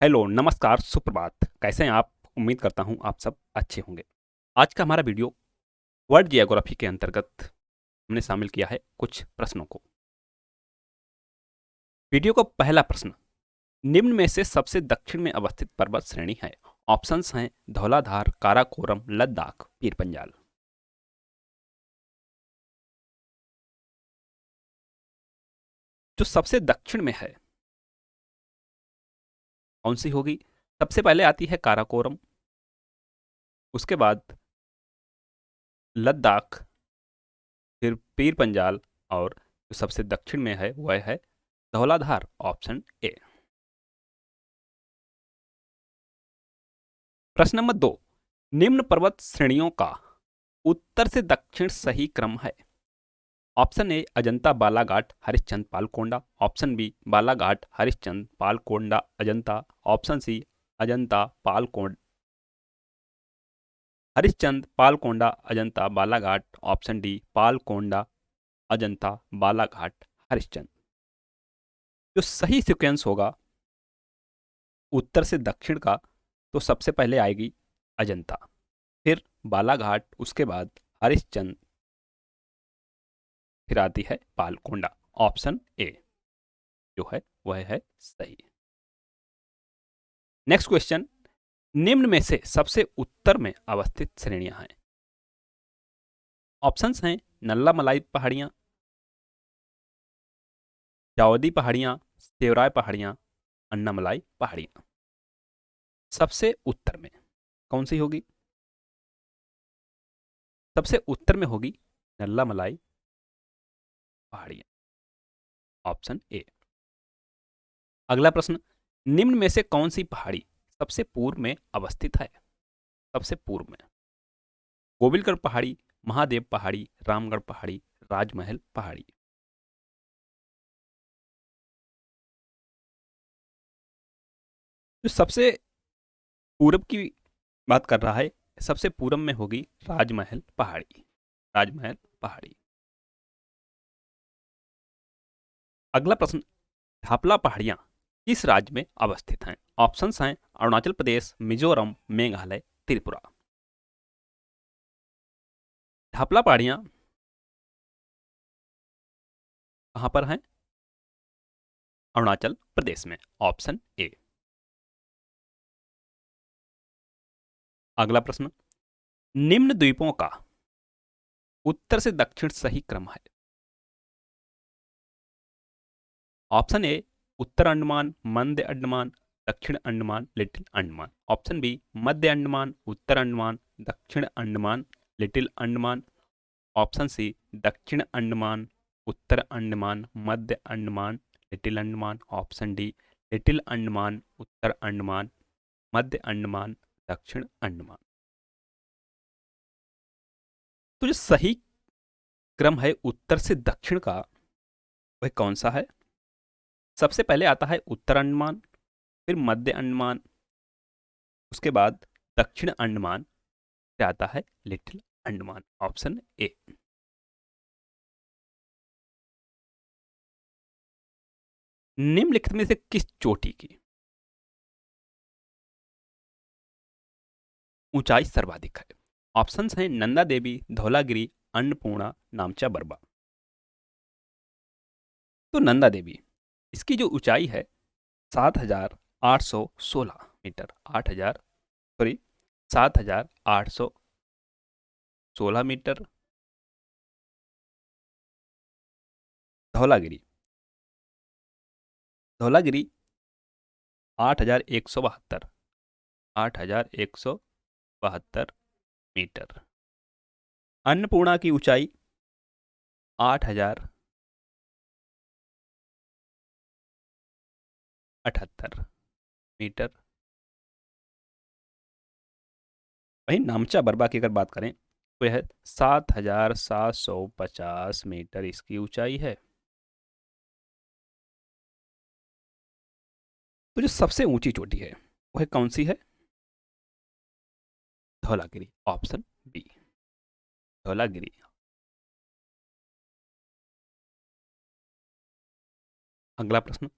Hello, नमस्कार, सुप्रभात। कैसे हैं आप? उम्मीद करता हूँ आप सब अच्छे होंगे। आज का हमारा वीडियो वर्ल्ड जियोग्राफी के अंतर्गत हमने शामिल किया है कुछ प्रश्नों को। वीडियो का पहला प्रश्न, निम्न में से सबसे दक्षिण में अवस्थित पर्वत श्रेणी है? ऑप्शंस हैं धौलाधार, काराकोरम, लद्दाख, पीर पंजाल। जो सबसे दक्षिण में है कौन सी होगी? सबसे पहले आती है काराकोरम, उसके बाद लद्दाख, फिर पीर पंजाल, और जो सबसे दक्षिण में है वह है धौलाधार, ऑप्शन ए। प्रश्न नंबर 2, निम्न पर्वत श्रेणियों का उत्तर से दक्षिण सही क्रम है? Option A Ajanta, Balaghat, Harishchandra, Palkonda. Option B Balaghat, Harishchandra, Palkonda, Ajanta. Option C Ajanta, Palkonda Harishchandra, Palkonda, Ajanta, Balaghat. Option D Palkonda, Ajanta, Balaghat, Harishchandra. जो सही सीक्वेंस होगा उत्तर से दक्षिण का, तो सबसे पहले आएगी अजंता, फिर बालाघाट, उसके बाद हरिश्चंद्र, फिर आती है पालकोंडा। ऑप्शन ए जो है वह है सही। नेक्स्ट क्वेश्चन, निम्न में से सबसे उत्तर में अवस्थित श्रेणियां हैं? ऑप्शंस हैं नल्ला मलाई पहाड़ियां, जावदी पहाड़ियां, सेवराय पहाड़ियां, अन्नामलाई पहाड़ियां। सबसे उत्तर में कौन सी होगी? सबसे उत्तर में होगी नल्ला मलाई पहाड़ियां, ऑप्शन ए। अगला प्रश्न, निम्न में से कौन सी पहाड़ी सबसे पूर्व में अवस्थित है? सबसे पूर्व में गोविलगढ़ पहाड़ी, महादेव पहाड़ी, रामगढ़ पहाड़ी, राजमहल पहाड़ी। जो सबसे पूरब की बात कर रहा है, सबसे पूरब में होगी राजमहल पहाड़ी, राजमहल पहाड़ी। अगला प्रश्न, ढापला पहाड़ियां किस राज्य में अवस्थित हैं? ऑप्शंस हैं अरुणाचल प्रदेश, मिजोरम, मेघालय, त्रिपुरा। ढापला पहाड़ियां कहां पर हैं? अरुणाचल प्रदेश में, ऑप्शन ए। अगला प्रश्न, निम्न द्वीपों का उत्तर से दक्षिण सही क्रम है? ऑप्शन ए उत्तर अंडमान, मध्य अंडमान, दक्षिण Andaman, little Andaman. Option B मध्य अंडमान, उत्तर अंडमान, दक्षिण Andaman, little Andaman. Option C दक्षिण अंडमान, उत्तर अंडमान, मध्य Andaman, little Andaman. Option D little Andaman, उत्तर अंडमान, मध्य अंडमान, दक्षिण अंडमान। तो जो सही क्रम है उत्तर से दक्षिण का वह कौन सा है? सबसे पहले आता है उत्तर अंडमान, फिर मध्य अंडमान, उसके बाद दक्षिण अंडमान, फिर आता है लिटिल अंडमान, ऑप्शन ए। निम्नलिखित में से किस चोटी की ऊंचाई सर्वाधिक है? ऑप्शंस हैं नंदा देवी, धौलागिरी, अन्नपूर्णा, नामचा बरबा। तो नंदा देवी, इसकी जो ऊंचाई है 7,816 metre, 8,000 sorry 7,816 metre. Dhaulagiri, Dhaulagiri 8,172, 8,172 metre. Annapurna की ऊंचाई 8,078 मीटर। वहीं नामचा बरबा की अगर बात करें तो यह 7,750 मीटर इसकी ऊंचाई है। तो जो सबसे ऊंची चोटी है वह कौन सी है? Dhaulagiri, option B, Dhaulagiri. अगला प्रश्न,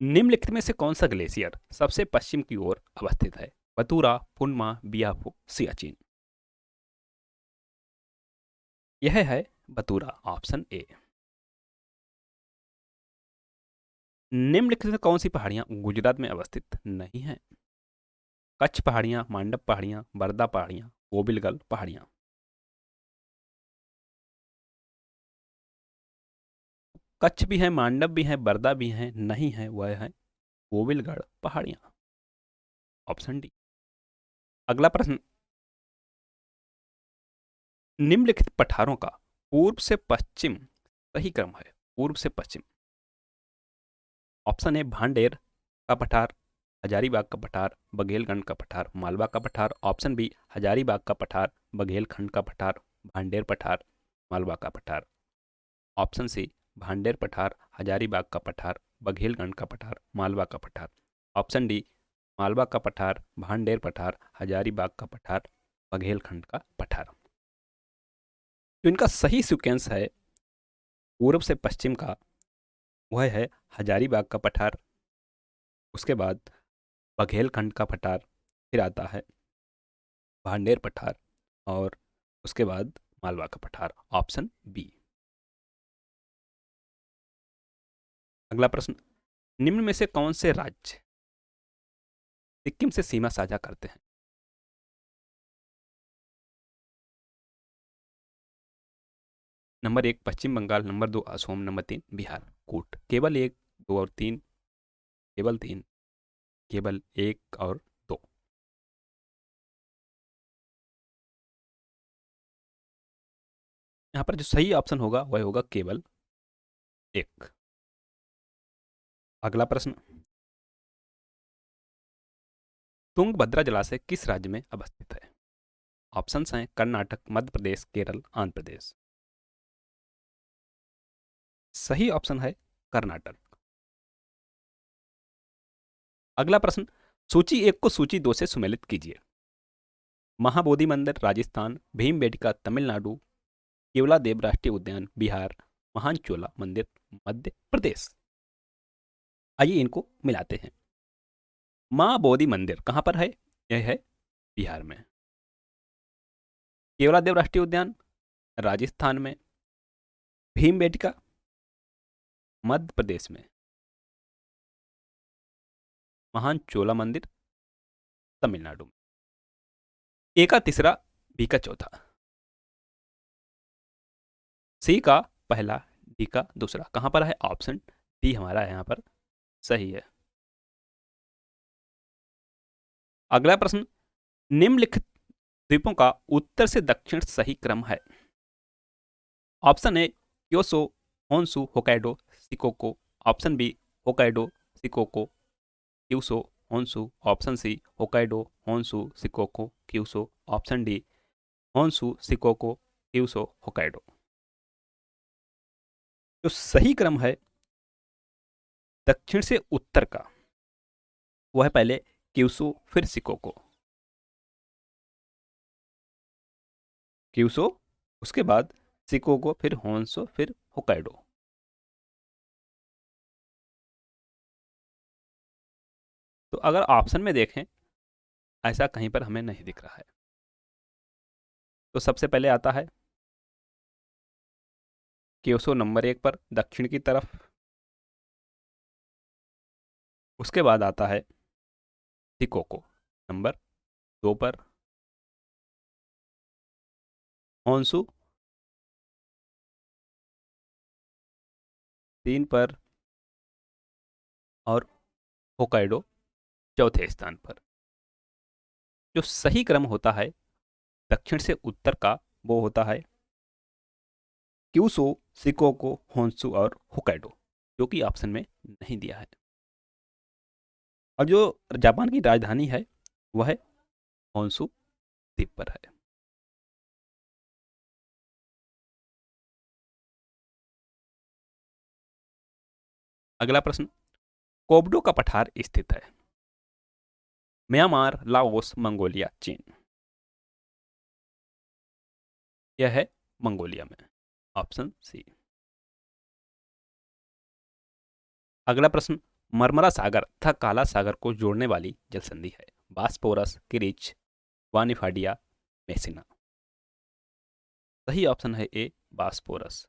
निम्नलिखित में से कौन सा ग्लेशियर सबसे पश्चिम की ओर अवस्थित है? बतूरा, पुनमा, बियाफो, सियाचिन। यह है बतूरा, ऑप्शन ए। निम्नलिखित में कौन सी पहाड़ियां गुजरात में अवस्थित नहीं हैं? कच्छ पहाड़ियां, मांडव पहाड़ियां, बरदा पहाड़ियां, कोबिलगल पहाड़ियां। कच्छ भी है, मांडव भी है, बरदा भी है, नहीं है वह है कोविलगढ़ पहाड़ियां, ऑप्शन डी। अगला प्रश्न, निम्नलिखित पठारों का पूर्व से पश्चिम सही क्रम है? पूर्व से पश्चिम, ऑप्शन ए भांडेर का पठार, हजारीबाग का पठार, बघेलखंड का पठार, मालवा का पठार, ऑप्शन बी हजारीबाग का पठार, बघेलखंड का पठार, भांडेर पठार, मालवा का पठार, ऑप्शन सी भांडेर पठार, हजारीबाग का पठार, बघेलखंड का पठार, मालवा का पठार, ऑप्शन डी मालवा का पठार, भांडेर पठार, हजारीबाग का पठार, बघेलखंड का पठार। जो इनका सही सीक्वेंस है पूर्व से पश्चिम का, वह है हजारीबाग का पठार, उसके बाद बघेलखंड का पठार, फिर आता है भांडेर पठार और उसके बाद मालवा का पठार, ऑप्शन बी। अगला प्रश्न, निम्न में से कौन से राज्य सिक्किम से सीमा साझा करते हैं? नंबर एक पश्चिम बंगाल, नंबर दो असम, नंबर तीन बिहार। कूट केवल एक, दो और तीन, केवल तीन, केवल एक और दो। यहाँ पर जो सही ऑप्शन होगा वह होगा केवल एक। अगला प्रश्न, तुंगभद्रा जलाशय किस राज्य में अवस्थित है? ऑप्शंस हैं कर्नाटक, मध्य प्रदेश, केरल, आंध्र प्रदेश। सही ऑप्शन है कर्नाटक। अगला प्रश्न, सूची एक को सूची दो से सुमेलित कीजिए। महाबोधि मंदिर राजस्थान, भीमबेटका तमिलनाडु, केवला देव राष्ट्रीय उद्यान बिहार, महान चोला मंदिर मध्य प्रदेश। आइए इनको मिलाते हैं। मां बोधि मंदिर कहां पर है? यह है बिहार में। केवला देव राष्ट्रीय उद्यान राजस्थान में। भीमबेटका मध्य प्रदेश में। महान चोला मंदिर तमिलनाडु में। ए का तीसरा, बी का चौथा, सी का पहला, डी का दूसरा कहां पर है? ऑप्शन डी हमारा यहां पर सही है। अगला प्रश्न, निम्नलिखित द्वीपों का उत्तर से दक्षिण सही क्रम है? Option A Kyushu, Honshu, Hokkaido, Shikoku, option B Hokkaido, Shikoku, Kyushu, Honshu, option C Hokkaido, Honshu, Shikoku, Kyushu, option D Honshu, Shikoku, Kyushu, Hokkaido. जो सही क्रम है दक्षिण से उत्तर का, वह पहले क्यूसो फिर सिकोको, क्यूसो उसके बाद सिकोको फिर होन्सो फिर होकाइडो। तो अगर ऑप्शन में देखें ऐसा कहीं पर हमें नहीं दिख रहा है। तो सबसे पहले आता है क्योसो नंबर एक पर दक्षिण की तरफ, उसके बाद आता है सिकोको नंबर दो पर, होन्सु तीन पर और होकाइडो चौथे स्थान पर। जो सही क्रम होता है दक्षिण से उत्तर का, वो होता है क्यूसो, सिकोको, होन्सु और होकाइडो, जो कि ऑप्शन में नहीं दिया है। और जो जापान की राजधानी है वह होन्सु द्वीप पर है। अगला प्रश्न, कोबडो का पठार स्थित है? म्यांमार, लाओस, मंगोलिया, चीन। यह है मंगोलिया में, ऑप्शन सी। अगला प्रश्न, मरमरा सागर तथा काला सागर को जोड़ने वाली जल संधि है? Bosporus, Kerch, Bonifacio, Messina. सही ऑप्शन है A, Bosporus.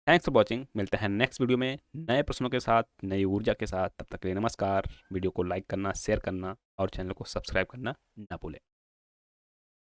Thanks for watching. मिलते हैं नेक्स्ट वीडियो में नए प्रश्नों के साथ, नई ऊर्जा के साथ। तब तक के लिए नमस्कार। वीडियो को लाइक करना, शेयर करना और चैनल को सब्सक्राइब करना ना भूलें।